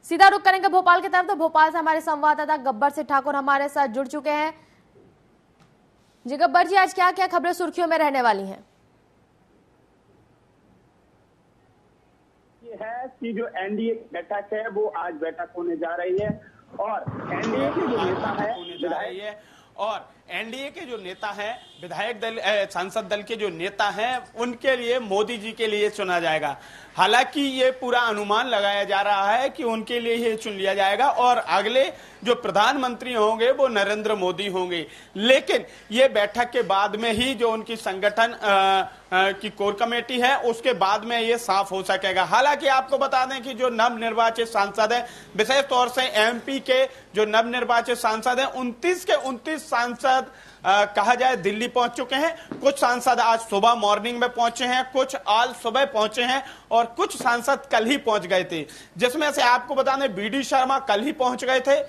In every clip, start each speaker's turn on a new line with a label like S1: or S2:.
S1: सीधा रुख करेंगे भोपाल की तरफ। तो भोपाल से हमारे संवाददाता गब्बर सिंह ठाकुर हमारे साथ जुड़ चुके हैं। जी गब्बर जी, आज क्या क्या खबरें सुर्खियों में रहने वाली हैं?
S2: ये है कि जो एनडीए की बैठक है वो आज बैठक होने जा रही है और एनडीए के जो नेता है
S3: एनडीए के जो नेता हैं, विधायक दल सांसद दल के जो नेता हैं, उनके लिए मोदी जी के लिए चुना जाएगा। हालांकि ये पूरा अनुमान लगाया जा रहा है कि उनके लिए ही चुन लिया जाएगा और अगले जो प्रधानमंत्री होंगे वो नरेंद्र मोदी होंगे। लेकिन ये बैठक के बाद में ही जो उनकी संगठन की कोर कमेटी है उसके बाद में ये साफ हो सकेगा। हालांकि आपको बता दें कि जो नवनिर्वाचित सांसद हैं, विशेष तौर से एमपी के जो नवनिर्वाचित सांसद हैं, 29 के 29 सांसद कहा जाए दिल्ली पहुंच चुके हैं। कुछ सांसद आज सुबह मॉर्निंग में पहुंचे हैं, कुछ आज सुबह पहुंचे हैं और कुछ सांसद कल ही पहुंच गए थे, जिसमें से आपको बता दें बीडी शर्मा कल ही पहुंच गए थे।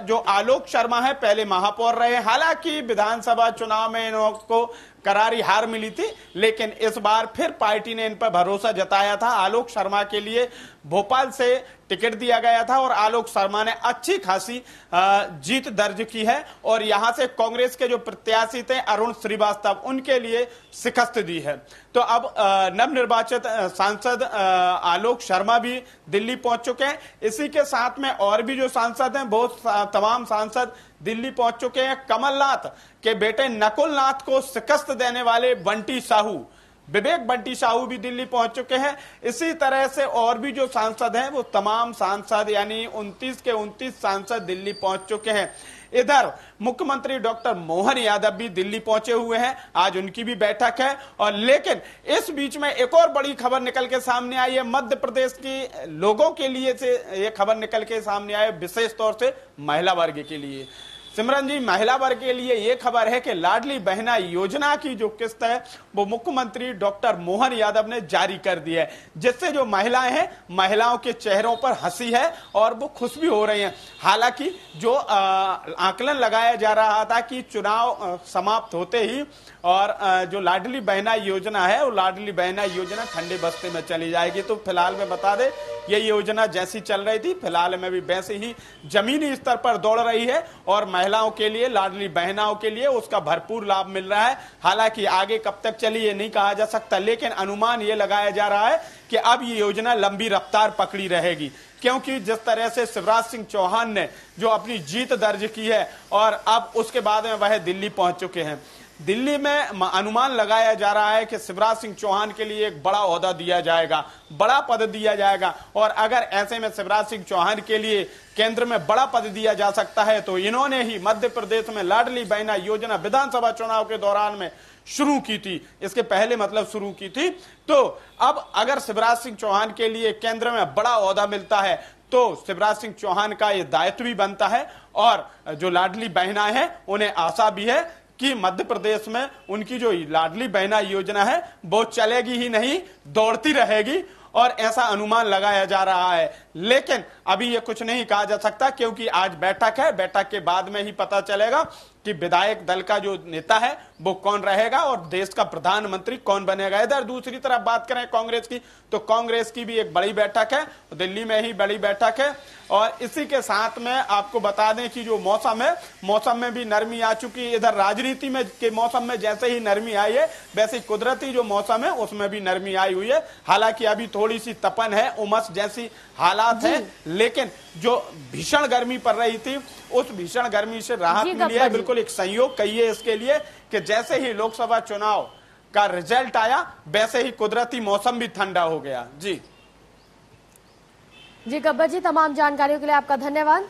S3: जो आलोक शर्मा है पहले महापौर रहे। हालांकि विधानसभा चुनाव में इनको करारी हार मिली थी, लेकिन इस बार फिर पार्टी ने इन पर भरोसा जताया था। आलोक शर्मा के लिए भोपाल से टिकट दिया गया था और आलोक शर्मा ने अच्छी खासी जीत दर्ज की है और यहां से कांग्रेस के जो प्रत्याशी थे अरुण श्रीवास्तव, उनके लिए शिकस्त दी है। तो अब नवनिर्वाचित सांसद आलोक शर्मा भी दिल्ली पहुंच चुके हैं। इसी के साथ में और भी जो सांसद हैं, बहुत तमाम सांसद दिल्ली पहुंच चुके हैं। कमलनाथ के बेटे नकुल नाथ को शिकस्त देने वाले बंटी साहू, विवेक बंटी साहू भी दिल्ली पहुंच चुके हैं। इसी तरह से और भी जो सांसद हैं वो तमाम सांसद यानी 29 के 29 सांसद दिल्ली पहुंच चुके हैं। इधर मुख्यमंत्री डॉक्टर मोहन यादव भी दिल्ली पहुंचे हुए हैं, आज उनकी भी बैठक है। और लेकिन इस बीच में एक और बड़ी खबर निकल के सामने आई है। मध्य प्रदेश के लोगों के लिए से ये खबर निकल के सामने आई, विशेष तौर से महिला वर्ग के लिए। सिमरन जी, महिला वर्ग के लिए यह खबर है कि लाडली बहना योजना की जो किस्त है वो मुख्यमंत्री डॉक्टर मोहन यादव ने जारी कर दी है, जिससे जो महिलाएं हैं, महिलाओं के चेहरों पर हंसी है और वो खुश भी हो रही हैं। हालांकि जो आकलन लगाया जा रहा था कि चुनाव समाप्त होते ही और जो लाडली बहना योजना है वो लाडली बहना योजना ठंडे बस्ते में चली जाएगी। तो फिलहाल मैं बता दें ये योजना जैसी चल रही थी फिलहाल में भी वैसे ही जमीनी स्तर पर दौड़ रही है और महिलाओं के लिए, लाडली बहनाओं के लिए उसका भरपूर लाभ मिल रहा है। हालांकि आगे कब तक चली ये नहीं कहा जा सकता, लेकिन अनुमान ये लगाया जा रहा है कि अब ये योजना लंबी रफ्तार पकड़ी रहेगी, क्योंकि जिस तरह से शिवराज सिंह चौहान ने जो अपनी जीत दर्ज की है और अब उसके बाद में वह दिल्ली पहुंच चुके हैं। दिल्ली में अनुमान लगाया जा रहा है कि शिवराज सिंह चौहान के लिए एक बड़ा ओहदा दिया जाएगा, बड़ा पद दिया जाएगा। और अगर ऐसे में शिवराज सिंह चौहान के लिए केंद्र में बड़ा पद दिया जा सकता है तो इन्होंने ही मध्य प्रदेश में लाडली बहना योजना विधानसभा चुनाव के दौरान में शुरू की थी, इसके पहले मतलब शुरू की थी। तो अब अगर शिवराज सिंह चौहान के लिए केंद्र में बड़ा ओहदा मिलता है तो शिवराज सिंह चौहान का ये दायित्व भी बनता है और जो लाडली बहना है उन्हें आशा भी है कि मध्य प्रदेश में उनकी जो लाडली बहना योजना है वो चलेगी ही नहीं, दौड़ती रहेगी और ऐसा अनुमान लगाया जा रहा है। लेकिन अभी ये कुछ नहीं कहा जा सकता, क्योंकि आज बैठक है, बैठक के बाद में ही पता चलेगा कि विधायक दल का जो नेता है वो कौन रहेगा और देश का प्रधानमंत्री कौन बनेगा। इधर दूसरी तरफ बात करें कांग्रेस की, तो कांग्रेस की भी एक बड़ी बैठक है, दिल्ली में ही बड़ी बैठक है। और इसी के साथ में आपको बता दें कि जो मौसम है, मौसम में भी नरमी आ चुकी है। इधर राजनीति में के मौसम में जैसे ही नरमी आई है, वैसे कुदरती जो मौसम है उसमें भी नरमी आई हुई है। हालांकि अभी थोड़ी सी तपन है, उमस जैसी हालात है, लेकिन जो भीषण गर्मी पड़ रही थी उस भीषण गर्मी से राहत मिली है। बिल्कुल एक संयोग कहिए इसके लिए कि जैसे ही लोकसभा चुनाव का रिजल्ट आया वैसे ही कुदरती मौसम भी ठंडा हो गया। जी
S1: गब्बर जी, तमाम जानकारियों के लिए आपका धन्यवाद।